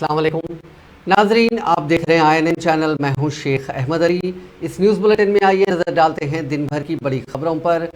अस्सलाम वालेकुम नाजरीन, आप देख रहे हैं INN चैनल। मैं हूं शेख अहमद अली। इस न्यूज़ बुलेटिन में आइए नज़र डालते हैं दिन भर की बड़ी खबरों पर।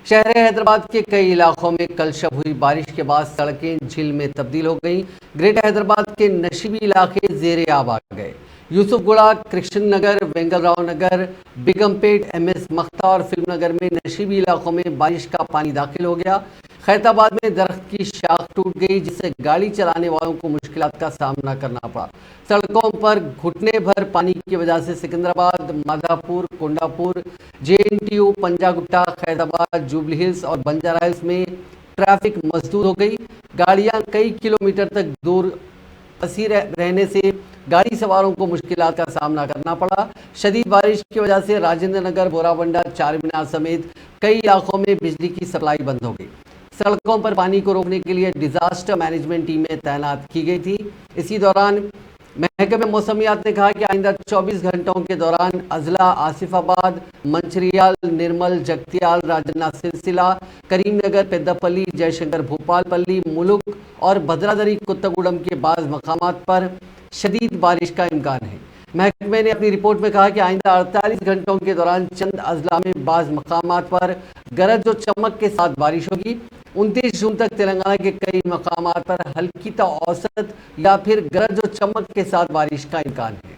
शहर हैदराबाद के कई इलाकों में कल शब हुई बारिश के बाद सड़कें झील में तब्दील हो गई। ग्रेटर हैदराबाद के नशीबी इलाके ज़ेरे आब आ गए। यूसुफगुड़ा, कृष्ण नगर, वेंगलराव नगर, बेगमपेट, MS मख्ता और फिल्म नगर में नशीबी इलाकों में बारिश का पानी दाखिल हो गया। खैरताबाद में दरख्त की शाख टूट गई, जिससे गाड़ी चलाने वालों को मुश्किलात का सामना करना पड़ा। सड़कों पर घुटने भर पानी की वजह से Secunderabad, Madhapur, Kondapur, JNTU, Panjagutta, Khairatabad, jubilee hills और बंजारा हिल्स में ट्रैफिक मजदूर हो गई। गाड़ियां कई किलोमीटर तक दूर फंसी रहने से गाड़ी सवारों को मुश्किलात का सामना करना पड़ा। शदीद बारिश की वजह से राजेंद्र नगर, बोराबंडा, चारमीनार समेत कई इलाकों में बिजली की सप्लाई बंद हो गई। सड़कों पर पानी को रोकने के लिए डिजास्टर मैनेजमेंट टीमें तैनात की गई थी। इसी दौरान महकमे मौसमियात ने कहा कि आइंदा 24 घंटों के दौरान अजला, आसिफाबाद, मंचरियाल, निर्मल, जगतियाल, राजन्ना सिलसिला, करीमनगर, पेद्दापल्ली, जयशंकर, भोपालपल्ली, मुलुक और भद्रादरी कुत्तागुड़म के बाज़ मकामात पर शदीद बारिश का इम्कान है। महकमे ने अपनी रिपोर्ट में कहा कि आइंदा 48 घंटों के दौरान चंद अजला में बाज़ मकामात पर गरज और चमक के साथ बारिश होगी। 29 जून तक तेलंगाना के कई मकामात पर हल्की ता औसत या फिर गरज और चमक के साथ बारिश का इम्कान है।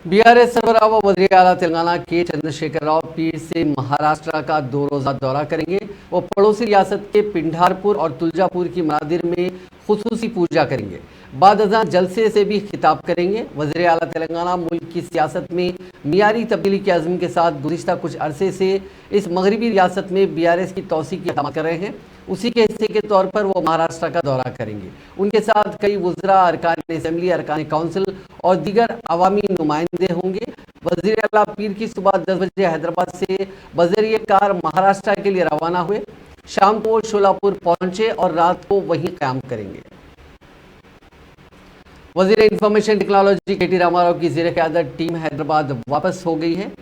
BRS सरबराह व वज़ीर आला तेलंगाना के चंद्रशेखर राव पीर से महाराष्ट्र का 2 रोज़ा दौरा करेंगे। वो पड़ोसी रियासत के पिंढारपुर और तुलजापुर की मनादिर में खुसूसी पूजा करेंगे। बाद अज़ां जलसे से भी खिताब करेंगे। वज़ीर आला तेलंगाना मुल्क की सियासत में मियारी तब्दीली के अज़्म के साथ गुज़िश्ता कुछ अरसे से इस मगरबी रियासत में BRS की तौसीक़ की इक़दाम कर रहे हैं। उसी के हिस्से के तौर पर वो महाराष्ट्र का दौरा करेंगे। उनके साथ कई वज़रा, अरकान असम्बली, अरकान काउंसिल और दीगर अवामी नुमाइंदे होंगे। वज़ीर आला पीर की सुबह 10 बजे हैदराबाद से बज़रिए कार महाराष्ट्र के लिए रवाना हुए। शाम को शोलापुर पहुंचे और रात को वहीं क़याम करेंगे। वज़ीर इंफॉर्मेशन टेक्नोलॉजी KT रामाराव की ज़ेर क़यादत टीम हैदराबाद वापस हो गई है।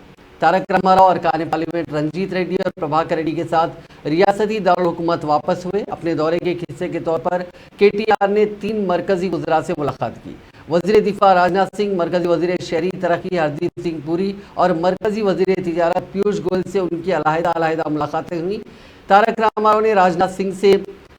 तारक रामाराव, अरकान पार्लियामेंट रंजीत रेड्डी और प्रभाकर रेड्डी के साथ रियासती दारुल हुकूमत वापस हुए। अपने दौरे के एक हिस्से के तौर पर KTR ने 3 मरकजी वज़रा से मुलाकात की। वज़ीर दिफा राजनाथ सिंह, मरकजी वज़ीर शहरी तरक्की हरदीप सिंह पुरी और मरकजी वज़ीर तिजारत पीयूष गोयल से उनकी अलहदा मुलाकातें हुई। तारक रामाराव ने राजनाथ सिंह से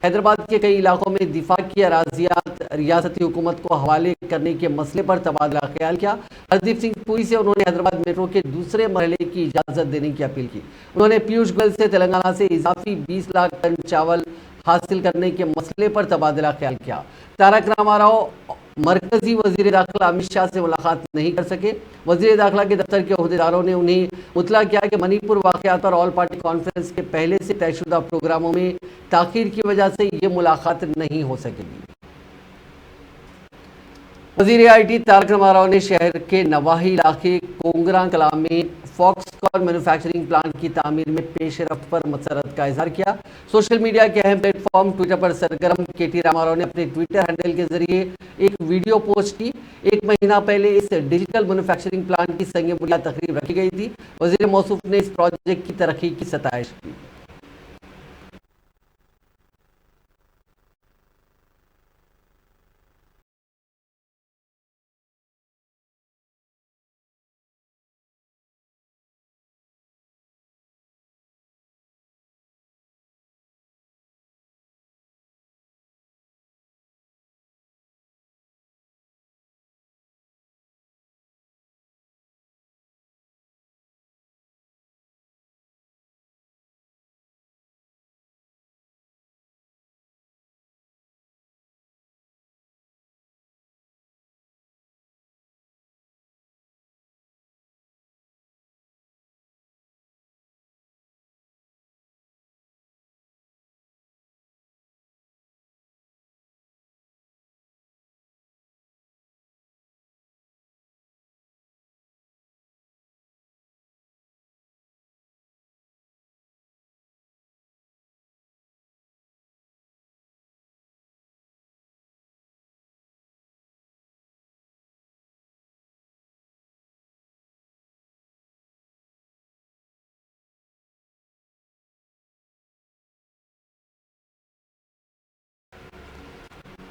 हैदराबाद के कई इलाकों में दिफा की अराजियात रियासती हुकूमत को हवाले करने के मसले पर तबादला ख्याल किया। हरदीप सिंह पुरी से उन्होंने हैदराबाद मेट्रो के दूसरे मरहले की इजाज़त देने की अपील की। उन्होंने पीयूष गोयल से तेलंगाना से इजाफी 20 लाख टन चावल हासिल करने के मसले पर तबादला ख्याल किया। तारक रामाराव मरकजी वजीर दाखिला अमित शाह से मुलाकात नहीं कर सके। वजीर दाखिला के दफ्तर के ओहदेदारों ने उन्हें मुतला किया कि मणिपुर वाक़यात पर ऑल पार्टी कॉन्फ्रेंस के पहले से तयशुदा प्रोग्रामों में ताख़ीर की वजह से ये मुलाकात नहीं हो सकेगी। वजीर IT तारक रामाराव ने शहर के नवाही इलाके कोंगरा कला में फॉक्सकॉन मैन्युफैक्चरिंग प्लांट की तामीर में पेश रफ्त पर मसरत का इजहार किया। सोशल मीडिया के अहम प्लेटफॉर्म ट्विटर पर सरगर्म KT रामाराव ने अपने ट्विटर हैंडल के जरिए एक वीडियो पोस्ट की। एक महीना पहले इस डिजिटल मैन्युफैक्चरिंग प्लांट की संग बुनियाद तकरीब रखी गई थी। वजीर मौसूफ ने इस प्रोजेक्ट की तरक्की की सताइश की।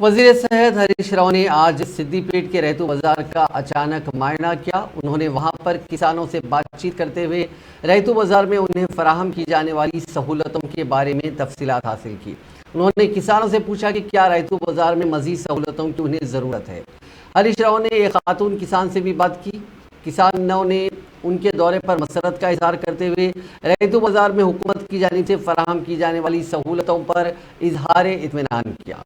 वजीर सेहत हरीश राव ने आज सिद्दीपेट के रहतू बाजार का अचानक मायना किया। उन्होंने वहां पर किसानों से बातचीत करते हुए रहतू बाजार में उन्हें फराहम की जाने वाली सहूलतों के बारे में तफसीलात हासिल की। उन्होंने किसानों से पूछा कि क्या रहतू बाजार में मजीद सहूलतों की उन्हें ज़रूरत है। हरीश राव ने एक खातून किसान से भी बात की। किसानों ने उनके दौरे पर मसरत का इजहार करते हुए रहतू बाजार में हुकूमत की जानिब से फराहम की जाने वाली सहूलतों पर इजहार इत्मीनान किया।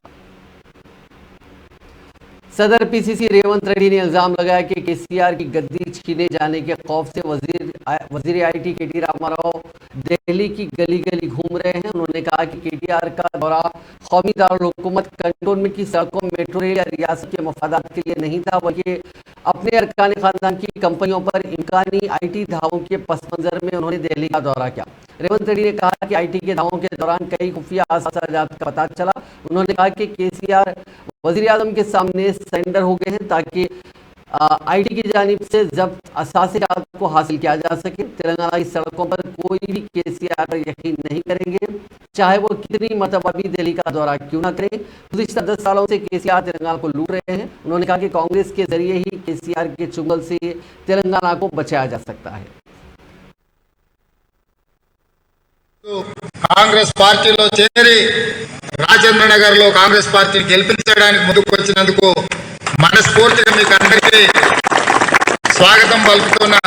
सदर PCC रेवंत रेड्डी ने इल्ज़ाम लगाया कि KCR की गद्दी छीने जाने के खौफ से वजीर IT KT रामाराव दिल्ली की गली गली घूम रहे हैं। उन्होंने कहा कि KTR का दौरा कौमी दारुल-हुकूमत कंटोनमेंट की सड़कों, मेट्रो रेल या रियासत के मफादात के लिए नहीं था, बल्कि अपने अरकान खानदान की कंपनियों पर इम्कानी IT दावों के पस मंजर में उन्होंने दिल्ली का दौरा किया। रेवंत रेड्डी ने कहा कि IT के दावों के दौरान कई खुफिया आसाजात का पता चला। उन्होंने कहा कि KCR वज़ीर आज़म के सामने सरेंडर हो गए हैं ताकि IT की जानिब से जब्त असासियात को हासिल किया जा सके। तेलंगाना की सड़कों पर कोई भी KCR पर यकीन नहीं करेंगे, चाहे वो कितनी मरतबा भी दिल्ली का दौरा क्यों ना करें। गुज़िश्ता 10 सालों से KCR तेलंगाना को लूट रहे हैं। उन्होंने कहा कि कांग्रेस के जरिए ही KCR के चुंगल से तेलंगाना को बचाया जा सकता है। కాంగ్రెస్ పార్టీలో చేరి రాజేంద్ర నగర్ లో కాంగ్రెస్ పార్టీని గెలిపించడానికి ముందుకు వచ్చినందుకు మనస్ఫూర్తిగా మీకు అందరికీ స్వాగతం పలుకుతున్నా,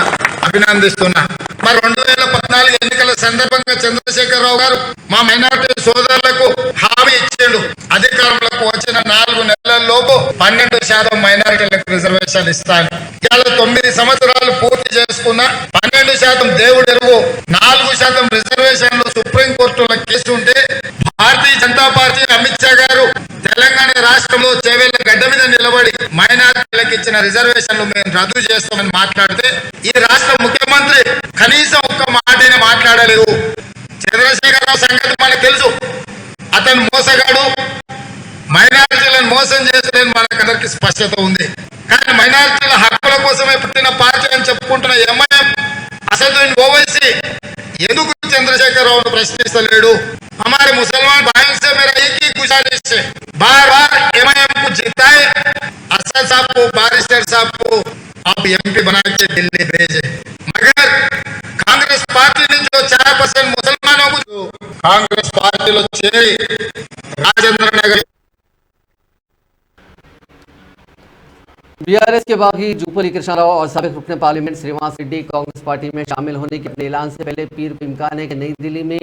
అభినందిస్తున్నా। మరి 2014 ఎన్నికల సందర్భంగా చంద్రశేఖరరావు గారు మా మైనారిటీ సోదరులకు హామీ ఇచ్చిండు, అధికారంలోకి వచ్చిన 4 నెలల్లోపు 12% మైనారిటీలకు రిజర్వేషన్ ఇస్తాను। ఇవాళ 9 సంవత్సరాలు పూర్తి చేసుకున్న 12% దేవుడు ఎరుగు, 4% రిజర్వేషన్లు సుప్రీంకోర్టులో కేసు ఉంటే భారతీయ జనతా పార్టీ అమిత్ షా గారు తెలంగాణ రాష్ట్రంలో చేవేళ్ల గడ్డ మీద నిలబడి మైనారిటీలకు ఇచ్చిన రిజర్వేషన్లు మేము రద్దు చేస్తామని మాట్లాడితే ఈ రాష్ట్ర ముఖ్యమంత్రి కనీసం ఒక్క మాటైనా మాట్లాడలేదు। చంద్రశేఖరరావు సంగతి మనకు తెలుసు, అతను మోసగాడు, మైనారిటీలను మోసం చేస్తాడని మనకందరికి స్పష్టత ఉంది। కానీ మైనారిటీల హక్కుల కోసమే పుట్టిన పార్టీ అని చెప్పుకుంటున్న MIM असदुद्दीन ओवैसी ఎందుకు చంద్రశేఖరరావును ప్రశ్నిస్తలేడు? हमारे मुसलमान भाइयों से मेरा एक ही गुजारिश है, बार बार MIM को जिताए, असद साहब को, बारिस्टर साहब को आप MP बना के दिल्ली भेजे। मगर कांग्रेस पार्टी ने जो 4% मुसलमानों को कांग्रेस पार्टी लो చేరి राजेंद्र नगर BRS के बागी जूपली कृष्णराव और साबिक रुकने पार्लियामेंट श्रीनिवास रेड्डी कांग्रेस पार्टी में शामिल होने के अपने ऐलान से पहले पीर को इम्कान है कि नई दिल्ली में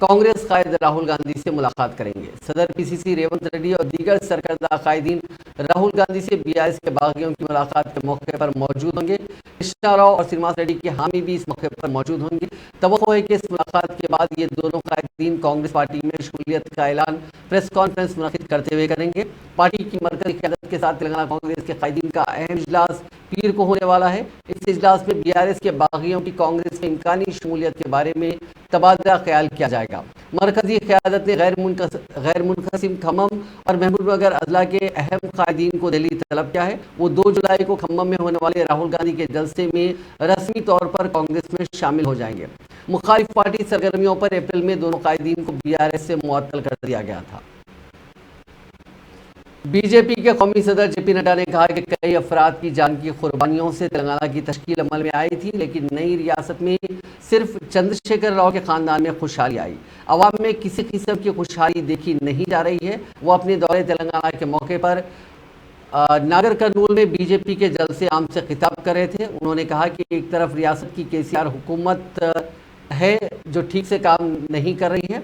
कांग्रेस कायद राहुल गांधी से मुलाकात करेंगे। सदर PCC रेवंत रेड्डी और दीगर सरकर्दा कायदीन राहुल गांधी से बीआरएस के बागियों की मुलाकात के मौके पर मौजूद होंगे। कृष्णा राव और श्रीनिवास रेड्डी के हामी भी इस मौके पर मौजूद होंगे। तवक्को है कि इस मुलाकात के बाद ये दोनों कायदीन कांग्रेस पार्टी में शमूलियत का ऐलान प्रेस कॉन्फ्रेंस मुनक्किद करते हुए करेंगे। पार्टी की मरकजी क़यादत के साथ तेलंगाना कांग्रेस के कायदीन का अहम इजलास पीर को होने वाला है। इस इजलास में बीआरएस के बागियों की कांग्रेस में इम्कानी शमूलियत के बारे में तबादला ख्याल किया जाएगा। मरकजी क़यादत ने गैर मुनक़सिम खम्मम और महबूबनगर अजला के अहम कायदीन को दिल्ली तलब किया है। वो 2 जुलाई को खम्मम में होने वाले राहुल गांधी के जलसे में रस्मी तौर पर कांग्रेस में शामिल हो जाएंगे। मुखालिफ पार्टी सरगर्मियों पर अप्रैल में दोनों कायदीन को बीआरएस से मुअत्तल कर दिया गया था। बीजेपी के कौमी सदर जेपी नड्डा ने कहा कि कई अफराद की जान की कुर्बानियों से तेलंगाना की तश्कील अमल में आई थी, लेकिन नई रियासत में सिर्फ चंद्रशेखर राव के खानदान में खुशहाली आई। अवाम में किसी किस्म की खुशहाली देखी नहीं जा रही है। वो अपने दौरे तेलंगाना के मौके पर नागर कर्नूल में बीजेपी के जलसे आम से खिताब कर रहे थे। उन्होंने कहा कि एक तरफ रियासत की केसीआर हुकूमत है जो ठीक से काम नहीं कर रही है,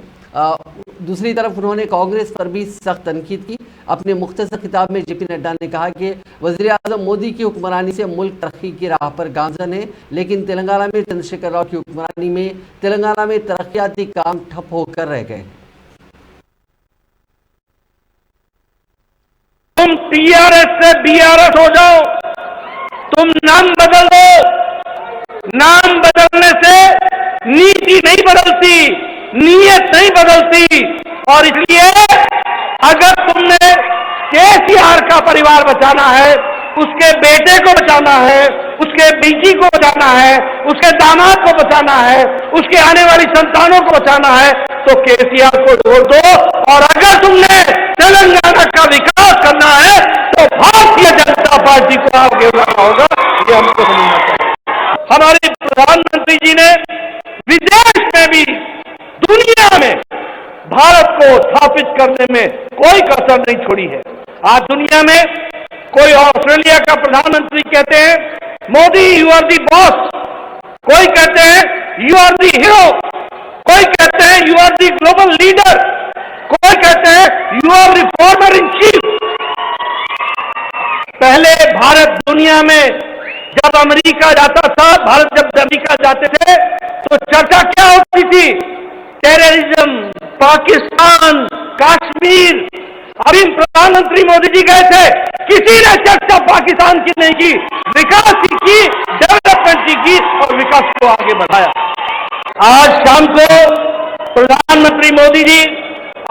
दूसरी तरफ उन्होंने कांग्रेस पर भी सख्त तनकीद की। अपने मुख्तसर खिताब में जेपी नड्डा ने कहा कि वज़ीर-ए-आज़म मोदी की हुक्मरानी से मुल्क तरक्की की राह पर गामजन है, लेकिन तेलंगाना में चंद्रशेखर राव की हुक्मरानी में तेलंगाना में तरक्याती काम ठप होकर रह गए। तुम टीआरएस से बीआरएस हो जाओ, तुम नाम बदल दो। नाम बदलने से नीति नहीं बदलती, नीयत नहीं बदलती। और इसलिए अगर तुमने केसीआर का परिवार बचाना है, उसके बेटे को बचाना है, उसके बीजी को बचाना है, उसके दामाद को बचाना है, उसके आने वाली संतानों को बचाना है, तो केसीआर को छोड़ दो। और अगर तुमने तेलंगाना का विकास करना है तो भारतीय जनता पार्टी को आगे बढ़ाना होगा। ये हमको समझना चाहिए। हमारे प्रधानमंत्री जी ने विदेश में भी, दुनिया में भारत को स्थापित करने में कोई कसर नहीं छोड़ी है। आज दुनिया में कोई ऑस्ट्रेलिया का प्रधानमंत्री कहते हैं Modi you are the boss, कोई कहते हैं यू आर दी हीरो, कोई कहते हैं you are the global leader, कोई कहते हैं you are reformer in chief. पहले भारत दुनिया में जब अमेरिका जाता था, भारत जब अमेरिका जाते थे तो चर्चा क्या होती थी? टेररिज्म, पाकिस्तान, कश्मीर। अभी प्रधानमंत्री मोदी जी गए थे, किसी ने चर्चा पाकिस्तान की नहीं की, विकास की, डेवलपमेंट की और विकास को आगे बढ़ाया। आज शाम को प्रधानमंत्री मोदी जी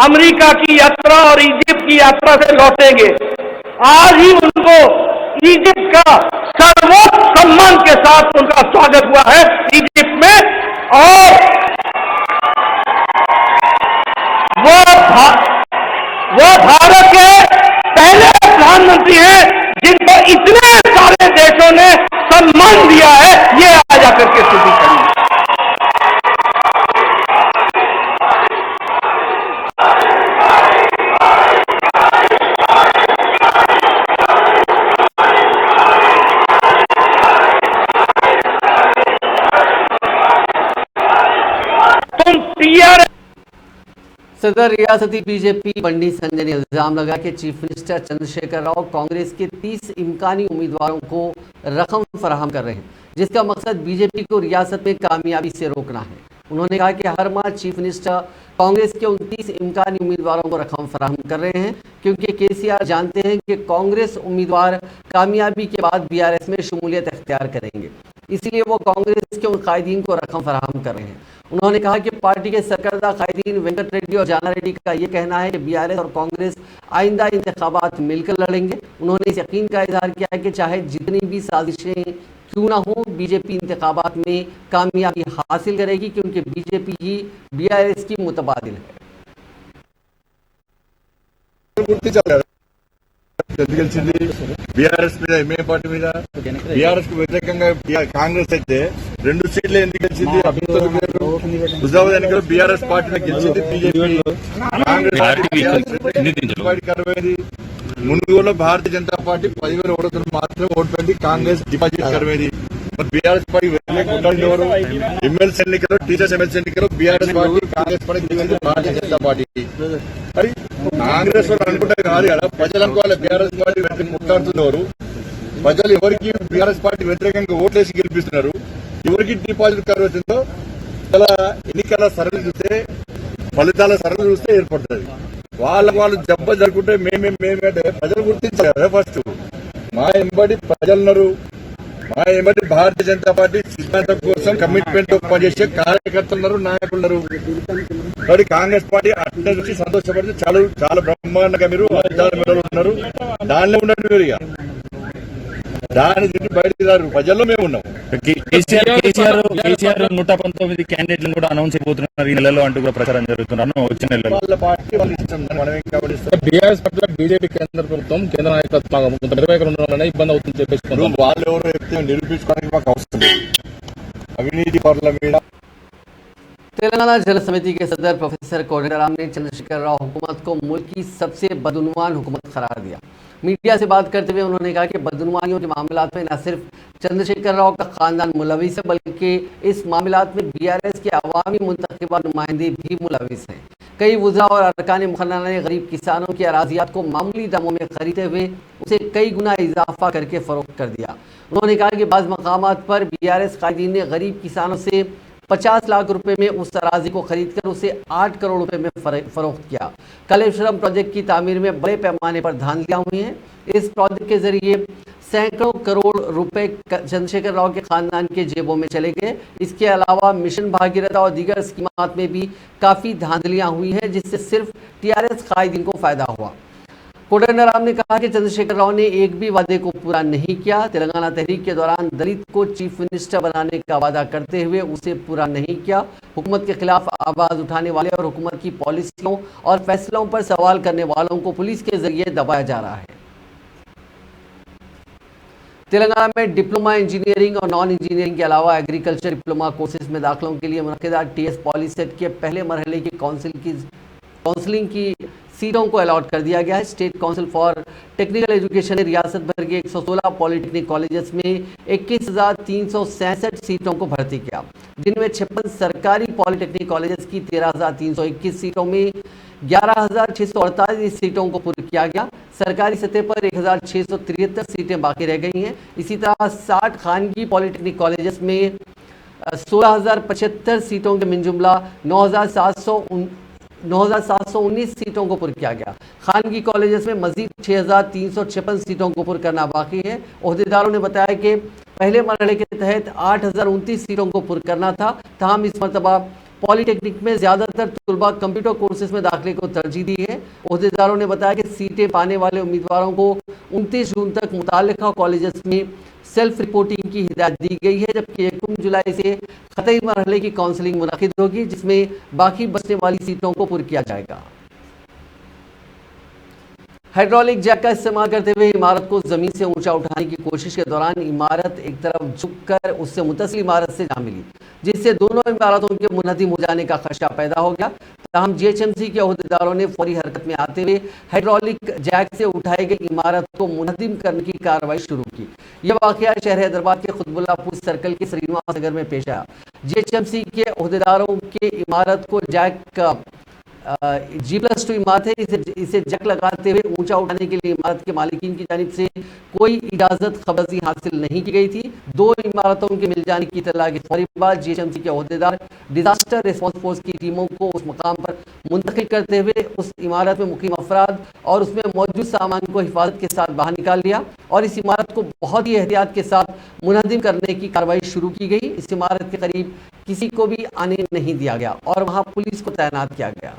अमेरिका की यात्रा और इजिप्ट की यात्रा से लौटेंगे। आज ही उनको इजिप्ट का सर्वोच्च सम्मान के साथ उनका स्वागत हुआ है इजिप्ट में। और वो भारत के पहले प्रधानमंत्री हैं जिनको इतने सारे देशों ने सम्मान दिया है। ये आज आकर के स्थिति खड़ी है। सदर रियासती बीजेपी बंडी संजय ने इल्जाम लगा कि चीफ मिनिस्टर चंद्रशेखर राव कांग्रेस के 30 इम्कानी उम्मीदवारों को रकम फराहम कर रहे हैं, जिसका मकसद बीजेपी को रियासत में कामयाबी से रोकना है। उन्होंने कहा कि हर माह चीफ मिनिस्टर कांग्रेस के 29 इम्कानी उम्मीदवारों को रकम फराहम कर रहे हैं, क्योंकि केसीआर जानते हैं कि कांग्रेस उम्मीदवार कामयाबी के बाद बीआरएस में शमूलियत इख्तियार करेंगे, इसलिए वो कांग्रेस के उन कायदीन को रकम फराहम कर रहे हैं। उन्होंने कहा कि पार्टी के सरकर्दा कायदीन वेंकट रेड्डी और जाना रेड्डी का ये कहना है कि बीआरएस और कांग्रेस आइंदा इंतखाबात मिलकर लड़ेंगे। उन्होंने इस यकीन का इजहार किया है कि चाहे जितनी भी साजिशें क्यों ना हो, बीजेपी इंतखाबात में कामयाबी हासिल करेगी, क्योंकि बीजेपी ही बीआरएस की मुतबादिल है। బీఆర్ఎస్ మీద ఎంఏ పార్టీ మీద బీఆర్ఎస్ కు వ్యతిరేకంగా కాంగ్రెస్ అయితే 2 సీట్లు ఎందుకు గెలిచింది? అభ్యర్థులు పేరు హుజాబాద్ ఎన్నికల్లో బీఆర్ఎస్ పార్టీని గెలిచింది BJP, Congress party కరవేది. మునుగోలో Bharatiya Janata party 10,000 ఓట్లతో మాత్రమే ఓడిపోయింది, కాంగ్రెస్ డిపాజిట్ కరవేది. మరి బీఆర్ఎస్ పార్టీ వ్యతిరేకంగా ఎవరు? ఎమ్మెల్సీ ఎన్నికల్లో, టీచర్స్ ఎమ్మెల్సీ ఎన్నికల్లో బీఆర్ఎస్ పార్టీ కాంగ్రెస్ పార్టీ గెలిచింది భారతీయ జనతా పార్టీ. మరి కాంగ్రెస్ వాళ్ళు అనుకుంటే కాదు కదా, ప్రజలు అనుకోవాలి బీఆర్ఎస్ పార్టీ వ్యతిరేకంగా ముట్లాడుతున్నారు. ప్రజలు ఎవరికి బీఆర్ఎస్ పార్టీ వ్యతిరేకంగా ఓట్లేసి గెలిపిస్తున్నారు, ఎవరికి డిపాజిట్ కరువు అవుతుందో ఇలా ఎన్నికల సరళి చూస్తే, ఫలితాల సరళి చూస్తే ఏర్పడుతుంది. వాళ్ళు దెబ్బ జరుపుకుంటే మేమేంటే ప్రజలు గుర్తించాలి కదా. ఫస్ట్ మా ఎంబడి ప్రజలున్నారు, మా ఎంబడి భారతీయ జనతా పార్టీ సిద్ధాంతం కోసం కమిట్మెంట్ పనిచేసే కార్యకర్తలు ఉన్నారు, నాయకులు ఉన్నారు. కాబట్టి కాంగ్రెస్ పార్టీ అట్లా చూసి సంతోషపడితే చాలా బ్రహ్మాండంగా మీరు ఉన్నారు. దానిలో ఉండండి మీరు, ఇక దాని తిండి బయటికి రారు. ప్రజల్లో మేము ఉన్నాం. కేసీఆర్ 119 క్యాండిడేట్లను కూడా అనౌన్స్ అయిపోతున్నారు ఈ నెలలో అంటూ కూడా ప్రచారం జరుగుతున్నారు. వచ్చే నెలలో వాళ్ళ పార్టీ వాళ్ళు ఇష్టం, మనం ఏం గమనిస్తాం. బీఆర్ఎస్ పార్టీలో బీజేపీ కేంద్ర ప్రభుత్వం, కేంద్ర నాయకత్వం కొంత నిర్వహణ ఉండడం ఇబ్బంది అవుతుందని చెప్పేసి వాళ్ళు ఎవరో చెప్తే నిరూపించుకోవడానికి మాకు అవసరం లేదు. అవినీతి పరుల మీద तेलंगाना जल समिति के सदर प्रोफेसर कोदंडराम ने चंद्रशेखर राव हुकूमत को मुल्क की सबसे बदउनवान हुकूमत करार दिया। मीडिया से बात करते हुए उन्होंने कहा कि बदउनवानियों के मामलात में न सिर्फ चंद्रशेखर राव का खानदान मुलविस है, बल्कि इस मामलात में बीआरएस के अवामी मुंतखबा नुमाइंदे भी मुलविस हैं। कई वज़रा और अरकान मुखन्ना ने गरीब किसानों की अराजियात को मामूली दामों में खरीदते हुए उसे कई गुना इजाफा करके फरोख्त कर दिया। उन्होंने कहा कि बाज़ मकामात पर बीआरएस कायदीन ने गरीब किसानों से 50 लाख रुपए में उस अराजी को खरीदकर उसे 8 करोड़ रुपए में फरोख्त किया। कलेश्वरम प्रोजेक्ट की तामीर में बड़े पैमाने पर धांधलियां हुई हैं। इस प्रोजेक्ट के जरिए सैकड़ों करोड़ रुपए चंद्रशेखर राव के खानदान के जेबों में चले गए। इसके अलावा मिशन भागीरथ और दीगर स्कीमात में भी काफ़ी धांधलियां हुई हैं, जिससे सिर्फ टीआरएस कायदीन को फायदा हुआ। कोदंडराम ने कहा कि चंद्रशेखर राव ने एक भी वादे को पूरा नहीं किया। तेलंगाना तहरीक के दौरान दलित को चीफ मिनिस्टर बनाने का वादा करते हुए उसे पूरा नहीं किया। हुकूमत के खिलाफ आवाज़ उठाने वाले और हुकूमत की पॉलिसियों और फैसलों पर सवाल करने वालों को पुलिस के जरिए दबाया जा रहा है। तेलंगाना में डिप्लोमा इंजीनियरिंग और नॉन इंजीनियरिंग के अलावा एग्रीकल्चर डिप्लोमा कोर्सेज में दाखिलों के लिए मुनक़िदा टीएस पॉलीसेट के पहले मरहले की काउंसलिंग की सीटों को अलॉट कर दिया गया है। State council for technical education ने रियासत भर के 116 पॉलिटेक्निक कॉलेजेस में 21,367 सीटों को भर्ती किया, जिनमें 56 सरकारी पॉलिटेक्निक कॉलेजेस की 13,321 सीटों में 11,648 सीटों को पूरा किया गया। सरकारी सतह पर 1,673 सीटें बाकी रह गई हैं। इसी तरह 60 खानगी पॉलिटेक्निक कॉलेजेस में 16,075 सीटों के मिनजुमला 9,719 सीटों को पुर किया गया। खानगी कॉलेजेस में मजीद 6,356 सीटों को पुर करना बाकी है। ओहदेदारों ने बताया कि पहले मरहले के तहत 8,029 सीटों को पुर करना था। ताहम इस मरतबा पॉलिटेक्निक में ज़्यादातर तलबा कंप्यूटर कोर्सेज में दाखिले को तरजीह दी है। ओहदेदारों ने बताया कि सीटें पाने वाले उम्मीदवारों को 29 जून तक मुताल्लिका कॉलेजेस में सेल्फ रिपोर्टिंग की हिदायत दी गई है, जबकि 1 जुलाई से खतई मरहले की काउंसलिंग मुनक़िद होगी, जिसमें बाकी बचने वाली सीटों को पुर किया जाएगा। हाइड्रोलिक जैक का इस्तेमाल करते हुए इमारत को ज़मीन से ऊंचा उठाने की कोशिश के दौरान इमारत एक तरफ झुककर उससे मुतसिल इमारत से जा मिली, जिससे दोनों इमारतों के मुनहदिम हो जाने का खदशा पैदा हो गया। ताहम जीएचएमसी के अहदेदारों ने फौरी हरकत में आते हुए हाइड्रोलिक जैक से उठाई गई इमारत को मुनहदिम करने की कार्रवाई शुरू की। यह वाक़या शहर हैदराबाद के खुतबुल्लाहपुर सर्कल के श्रीनिवास नगर में पेश आया। जीएचएमसी के अहदेदारों के इमारत को जैक G+2 इमारत है, इसे जक लगाते हुए ऊंचा उठाने के लिए इमारत के मालिकीन की जानिब से कोई इजाज़त खबरजी हासिल नहीं की गई थी। दो इमारतों के मिल जाने की इत्तला के फौरी बाद जीएचएमसी के अहदेदार डिजास्टर रिस्पॉन्स फोर्स की टीमों को उस मकाम पर मुंतकिल करते हुए उस इमारत में मुकीम अफराद और उसमें मौजूद सामान को हिफाजत के साथ बाहर निकाल लिया और इस इमारत को बहुत ही एहतियात के साथ मुनहदिम करने की कार्रवाई शुरू की गई। इस इमारत के करीब किसी को भी आने नहीं दिया गया और वहां पुलिस को तैनात किया गया।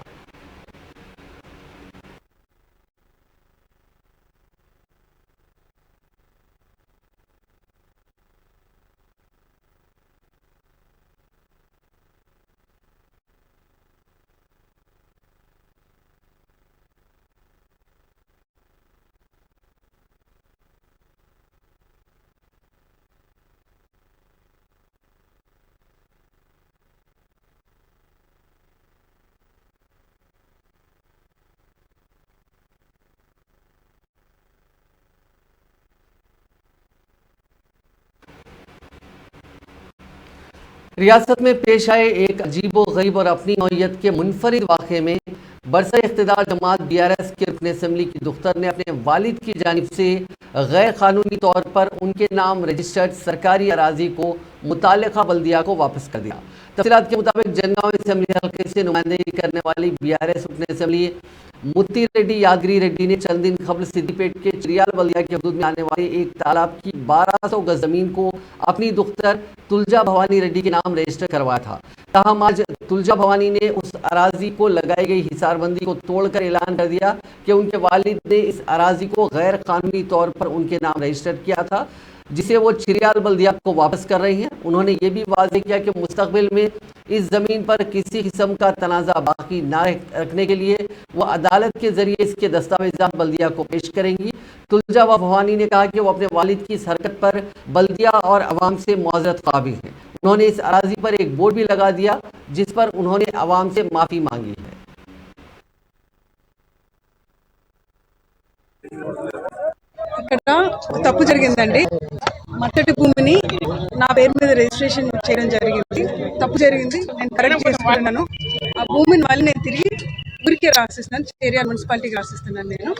रियासत में पेश आए एक अजीबो गरीब और अपनी नौइयत के मुनफरिद वाक़े में बरसा इख्तिदार जमात BRS के रुकन असम्बली की दुख्तर ने अपने वालिद की जानिब से गैर कानूनी तौर पर उनके नाम रजिस्टर्ड सरकारी अराजी को मुताल्लिका बल्दिया को वापस कर दिया। तफसीलात के मुताबिक जनगांव असम्बली हल्के से नुमाइंदगी करने वाली BRS रुकन असम्बली मुत्ती रेड्डी यादगिरी रेड्डी ने चंद दिन कबल सिद्दीपेट के चिरियाल बल्दिया के हदूद में आने वाले एक तालाब की 1200 गज जमीन को अपनी दुख्तर तुलजा भवानी रेड्डी के नाम रजिस्टर करवाया था। ताहम आज तुलजा भवानी ने उस अराजी को लगाई गई हिसारबंदी को तोड़कर ऐलान कर दिया कि उनके वालिद ने इस अराजी को गैर कानूनी तौर पर उनके नाम रजिस्टर किया था, जिसे वो चिरियाल बल्दिया को वापस कर रही हैं। उन्होंने ये भी वाज़ेह किया कि मुस्तकबिल में इस ज़मीन पर किसी किस्म का तनाज़ा बाकी ना रखने के लिए वो अदालत के ज़रिए इसके दस्तावेज़ात बल्दिया को पेश करेंगी। तुलजा भवानी ने कहा कि वो अपने वालिद की इस हरकत पर बल्दिया और अवाम से मुआज़रत क़ाबिल हैं। उन्होंने इस अराजी पर एक बोर्ड भी लगा दिया जिस पर उन्होंने अवाम से माफ़ी मांगी है। ఇక్కడ తప్పు జరిగిందండి. మత్తడి భూమిని నా పేరు మీద రిజిస్ట్రేషన్ చేయడం జరిగింది. తప్పు జరిగింది, నేను కరెక్ట్ చేసుకున్నాను. ఆ భూమిని మళ్ళీ నేను తిరిగి ఊరికే రాసిస్తున్నాను, చేరియాల మున్సిపాలిటీకి రాసిస్తున్నాను. నేను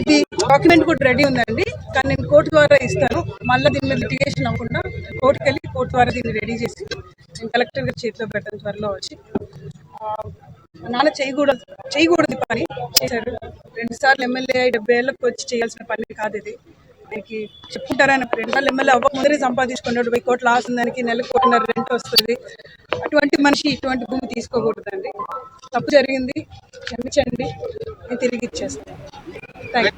ఇది డాక్యుమెంట్ కూడా రెడీ ఉందండి, కానీ నేను కోర్టు ద్వారా ఇస్తాను. మళ్ళీ దీని మీద లిటిగేషన్ అవ్వకుండా కోర్టుకి వెళ్ళి కోర్టు ద్వారా దీన్ని రెడీ చేసి నేను కలెక్టర్ గారి చేతిలో పెడతాను త్వరలో వచ్చి. నాన్న చేయకూడదు పని చేశారు. 2 సార్లు ఎమ్మెల్యే 70 ఏళ్ళకి వచ్చి చేయాల్సిన పని కాదు ఇది. ఆయనకి చెప్పుకుంటారని 2 సార్లు ఎమ్మెల్యే అవ్వక ముందరే సంపాదించుకున్నాడు. 1000 కోట్లు ఆస్తి ఉందానికి, నెలకు 1.5 రెంట్ వస్తుంది. అటువంటి మనిషి ఇటువంటి భూమి తీసుకోకూడదండి. తప్పు జరిగింది, క్షమించండి, నేను తిరిగి ఇచ్చేస్తాను. Thank you.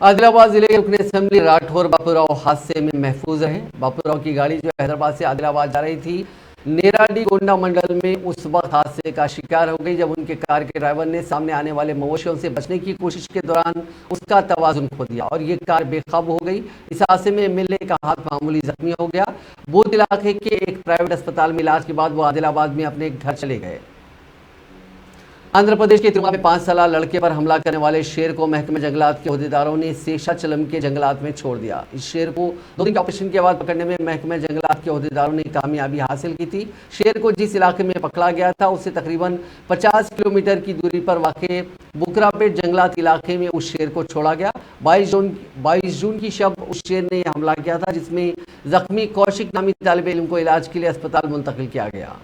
आदिलाबाद जिले के रुकन असम्बली राठौर बापूराव हादसे में महफूज रहे। बापूराव की गाड़ी जो हैदराबाद से आदिलाबाद जा रही थी, नेराडी गोंडा मंडल में उस वक्त हादसे का शिकार हो गई जब उनके कार के ड्राइवर ने सामने आने वाले मवेशियों से बचने की कोशिश के दौरान उसका तवाजुन खो दिया और ये कार बेकाबू हो गई। इस हादसे में एमएलए का हाथ मामूली जख्मी हो गया। बोध इलाके के एक प्राइवेट अस्पताल में इलाज के बाद वो आदिलाबाद में अपने घर चले गए। आंध्र प्रदेश के तिरुमा में 5 साल लड़के पर हमला करने वाले शेर को महकमे जंगलात के अहदेदारों ने शेषाचलम के जंगलात में छोड़ दिया। इस शेर को 2 दिन के ऑपरेशन के बाद पकड़ने में महकमे जंगलात के अहदेदारों ने कामयाबी हासिल की थी। शेर को जिस इलाके में पकड़ा गया था उससे तकरीबन 50 किलोमीटर की दूरी पर वाक़ बुकरापेट जंगलात इलाके में उस शेर को छोड़ा गया। 22 जून की शब उस शेर ने हमला किया था, जिसमें जख्मी कौशिक नामी तालिब इल्म को इलाज के लिए अस्पताल मुंतकिल किया गया।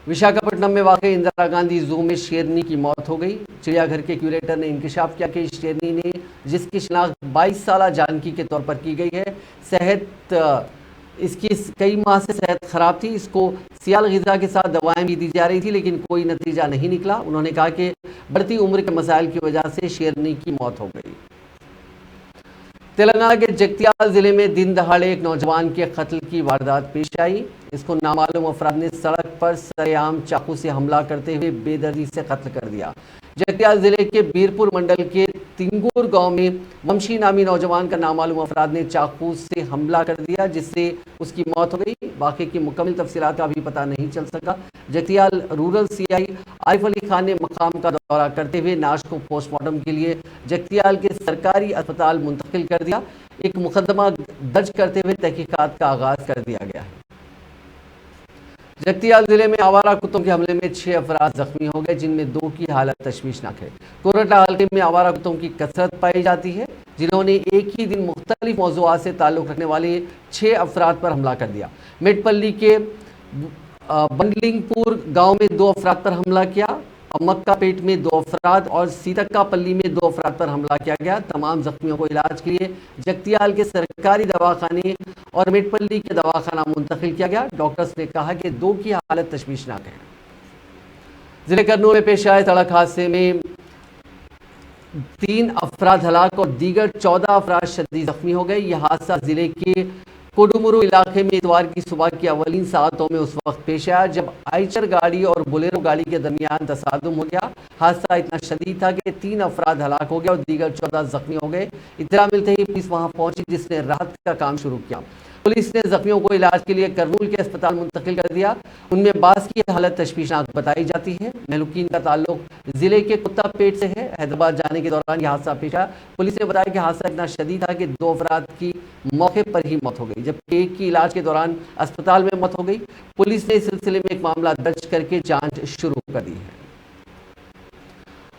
विशाखापट्टनम में वाक़ इंदिरा गांधी जू में शेरनी की मौत हो गई। चिड़ियाघर के क्यूरेटर ने इंकशाफ किया कि शेरनी ने, जिसकी शिनाख्त 22 साला जानकी के तौर पर की गई है, इसकी कई माह से सेहत ख़राब थी। इसको सियाल ग़िज़ा के साथ दवाएं भी दी जा रही थी, लेकिन कोई नतीजा नहीं निकला। उन्होंने कहा कि बढ़ती उम्र के मसाइल की वजह से शेरनी की मौत हो गई। तेलंगाना के जगतियाल जिले में दिन दहाड़े एक नौजवान के कत्ल की वारदात पेश आई। इसको नामालूम अफराद ने सड़क पर सरेआम चाकू से हमला करते हुए बेदर्दी से कत्ल कर दिया। जगतियाल जिले के बीरपुर मंडल के तिंगूर गांव में वंशी नामी नौजवान का नामालूम अफराद ने चाकू से हमला कर दिया, जिससे उसकी मौत हो गई। वाक़े की मुकम्मल तफसीलात का अभी पता नहीं चल सका। जगतियाल रूरल CI आरिफ अली खान ने मकाम का दौरा करते हुए नाश को पोस्टमार्टम के लिए जगतियाल के सरकारी अस्पताल मुंतकिल कर दिया। एक मुकदमा दर्ज करते हुए तहकीकात का आगाज कर दिया गया है। जगतियाल जिले में आवारा कुत्तों के हमले में 6 अफराद जख्मी हो गए, जिनमें 2 की हालत तशवीशनाक है। कोरटा हल्के में आवारा कुत्तों की कसरत पाई जाती है, जिन्होंने एक ही दिन मुख्तलिफ मौज़ूआत से ताल्लुक़ रखने वाले 6 अफराद पर हमला कर दिया। मेटपल्ली के बंडलिंगपुर गांव में 2 अफराद पर हमला किया। मक्का पेट में 2 अफराद और सीतक्कापल्ली में 2 अफराद पर हमला किया गया। तमाम जख्मियों को इलाज के लिए जगतियाल के सरकारी दवाखाने और मेटपल्ली के दवाखाना मुंतकिल किया गया। डॉक्टर्स ने कहा कि 2 की हालत तशवीशनाक है। जिले कर्नूल में पेश आए सड़क हादसे में 3 अफराद हलाक और दीगर 14 अफराद शदीद जख्मी हो गए। यह हादसा जिले के कोडुमुरू इलाके में इतवार की सुबह की अवलीन सातों में उस वक्त पेश आया जब आइचर गाड़ी और बोलेरो गाड़ी के दरमियान तसादुम हो गया। हादसा इतना शदीद था कि 3 अफराद हलाक हो गए और दीगर 14 जख्मी हो गए। इत्तला मिलते ही पुलिस वहां पहुंची, जिसने राहत का काम शुरू किया। पुलिस ने जख्मियों को इलाज के लिए करनूल के अस्पताल मुंतकिल कर दिया। उनमें बास की हालत तशवीशनाक बताई जाती है। महलूकीन का ताल्लुक जिले के कुत्तापेट से है। हैदराबाद जाने के दौरान यह हादसा पेश आया। पुलिस ने बताया कि हादसा इतना शदीद था कि 2 अफराद की मौके पर ही मौत हो गई, जबकि एक की इलाज के दौरान अस्पताल में मौत हो गई। पुलिस ने इस सिलसिले में एक मामला दर्ज करके जांच शुरू कर दी है।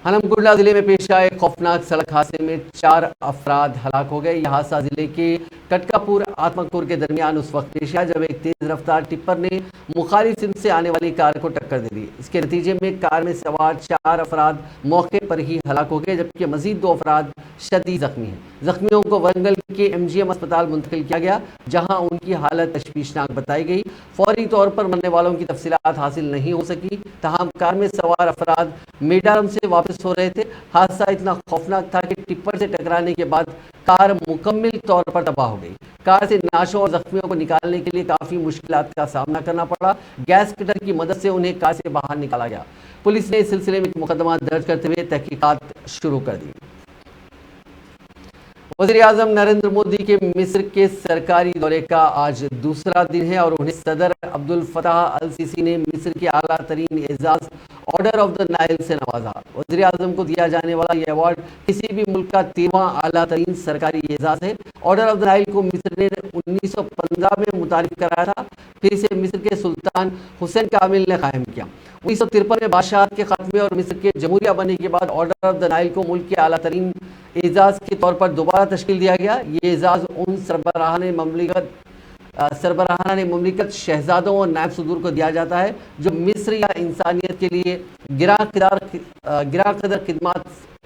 हनमकुंडला जिले में पेश आए खौफनाक सड़क हादसे में 4 अफराद हलाक हो गए। यह हादसा जिले के कटकापुर आत्मकपुर के दरमियान उस वक्त पेश आया जब एक तेज रफ्तार टिप्पर ने मुखालिफ सिमत से आने वाली कार को टक्कर दे दी। इसके नतीजे में कार में सवार 4 अफराद मौके पर ही हलाक हो गए, जबकि मजीद 2 अफराद शदीद जख्मी हैं। जख्मियों को वरंगल के MGM अस्पताल मुंतकिल किया गया, जहां उनकी हालत तशवीशनाक बताई गई। फौरी तौर पर मरने वालों की तफसीलात हासिल नहीं हो सकी। तमाम कार में सवार अफराद मेडारम से वापस हो रहे थे। हादसा इतना खौफनाक था कि टिप्पर से टकराने के बाद कार मुकम्मल तौर पर तबाह हो गई। कार से नाशों और जख्मियों को निकालने के लिए काफी मुश्किलात का सामना करना पड़ा। गैस कटर की मदद से उन्हें कार से बाहर निकाला गया। पुलिस ने इस सिलसिले में मुकदमा दर्ज करते हुए तहकीकात शुरू कर दी। वज़ीर-ए-आज़म नरेंद्र मोदी के मिस्र के सरकारी दौरे का आज दूसरा दिन है और उन्हें सदर अब्दुल फताह अल सीसी ने मिस्र के आला तरीन एजाज ऑर्डर ऑफ द नाइल से नवाजा। वज़ीर-ए-आज़म को दिया जाने वाला यह अवार्ड किसी भी मुल्क का 13वां आला तरीन सरकारी एजाज है। ऑर्डर ऑफ द नाइल को मिस्र ने 1915 में मुतारिफ कराया था, फिर इसे मिस्र के सुल्तान हुसैन कामिल ने कायम किया। 1953 में बादशाहत के खात्मे और मिस्र के जमहूरिया बनने के बाद ऑर्डर ऑफ द नाइल को मुल्क के आला तरीन एजाज के तौर पर दोबारा तश्कील दिया गया। ये एजाज उन सरबराहान ममलिकत शहजादों और नायब सदूर को दिया जाता है जो मिस्र या इंसानियत के लिए गिरां कदर खिदमत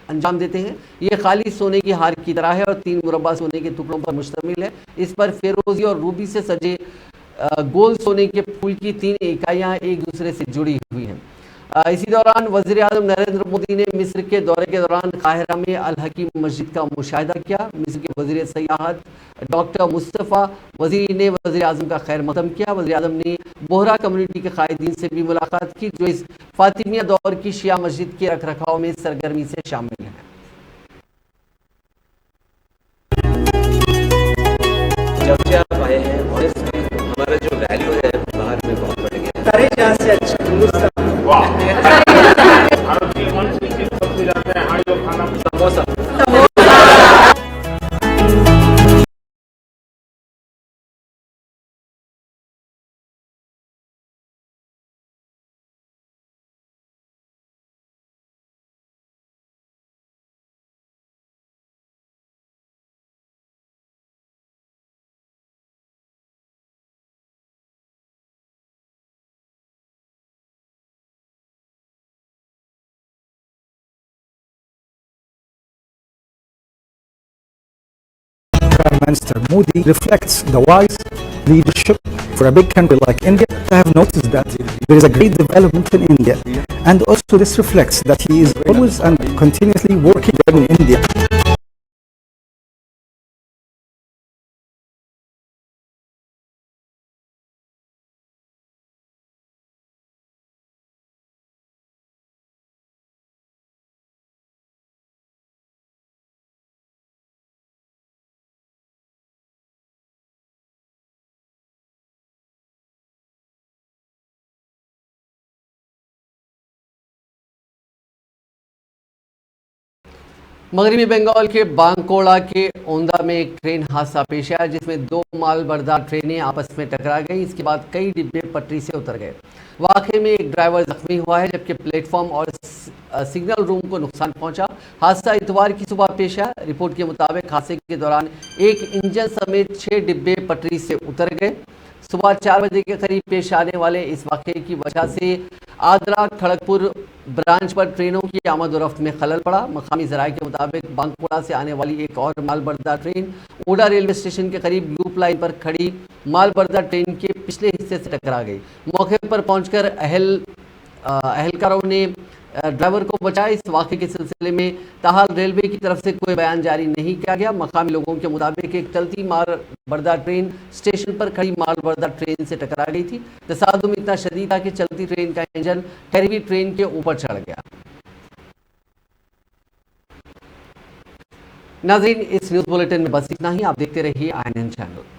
अंजाम देते हैं। ये खाली सोने की हार की तरह है और 3 मुरब्बा सोने के टुकड़ों पर मुश्तमिल है। इस पर फेरोजी और रूबी से सजे गोल सोने के फूल की 3 इकाइयाँ एक दूसरे से जुड़ी हुई हैं। इसी दौरान वज़ीर-ए-आज़म नरेंद्र मोदी ने मिस्र के दौरे के दौरान काहिरा में अल हकीम मस्जिद का मुशाहिदा किया। मिस्र के वज़ीर सयाहत डॉक्टर मुस्तफ़ा वज़ीरी ने वज़ीर-ए-आज़म का खैर मक़दम किया। वज़ीर-ए-आज़म ने बोहरा कम्युनिटी के कायदीन से भी मुलाकात की, जो इस फातिमिया दौर की शिया मस्जिद के रखरखाव में सरगर्मी से शामिल हैं। जब से आप आए हैं और इसमें हमारा जो वैल्यू है बाहर में बहुत बढ़ गया। Samosa Prime Minister Modi reflects the wise leadership for a big country like India. I have noticed that there is a great development in India, and also this reflects that he is always and continuously working in India. मगरबी बंगाल के बांकोड़ा के ओंदा में एक train हादसा पेश आया जिसमें 2 माल बरदार ट्रेनें आपस में टकरा गईं। इसके बाद कई डिब्बे पटरी से उतर गए। वाक़े में एक ड्राइवर जख्मी हुआ है जबकि प्लेटफॉर्म और सिग्नल रूम को नुकसान पहुंचा। हादसा इतवार की सुबह पेश आया। रिपोर्ट के मुताबिक हादसे के दौरान एक इंजन समेत 6 डिब्बे पटरी से उतर गए। सुबह 4 बजे के करीब पेश आने वाले इस वाक़े की वजह से आदरा खड़गपुर ब्रांच पर ट्रेनों की आमद और रफ्त में खलल पड़ा। मकामी ज़राए के मुताबिक बांकुड़ा से आने वाली एक और मालबरदार ट्रेन ओडा रेलवे स्टेशन के करीब लूप लाइन पर खड़ी मालबरदार ट्रेन के पिछले हिस्से से टकरा गई। मौके पर पहुंचकर अहलकारों ने ड्राइवर को बचाया। इस वाक़े के सिलसिले में ताहाल रेलवे की तरफ से कोई बयान जारी नहीं किया गया। मकामी लोगों के मुताबिक एक चलती माल बरदार ट्रेन स्टेशन पर खड़ी माल बरदार ट्रेन से टकरा गई थी। तसादुम इतना शदीद था कि चलती ट्रेन का इंजन ठहरी हुई ट्रेन के ऊपर चढ़ गया। नाज़रीन, इस न्यूज़ बुलेटिन में बस इतना ही। आप देखते रहिए INN चैनल।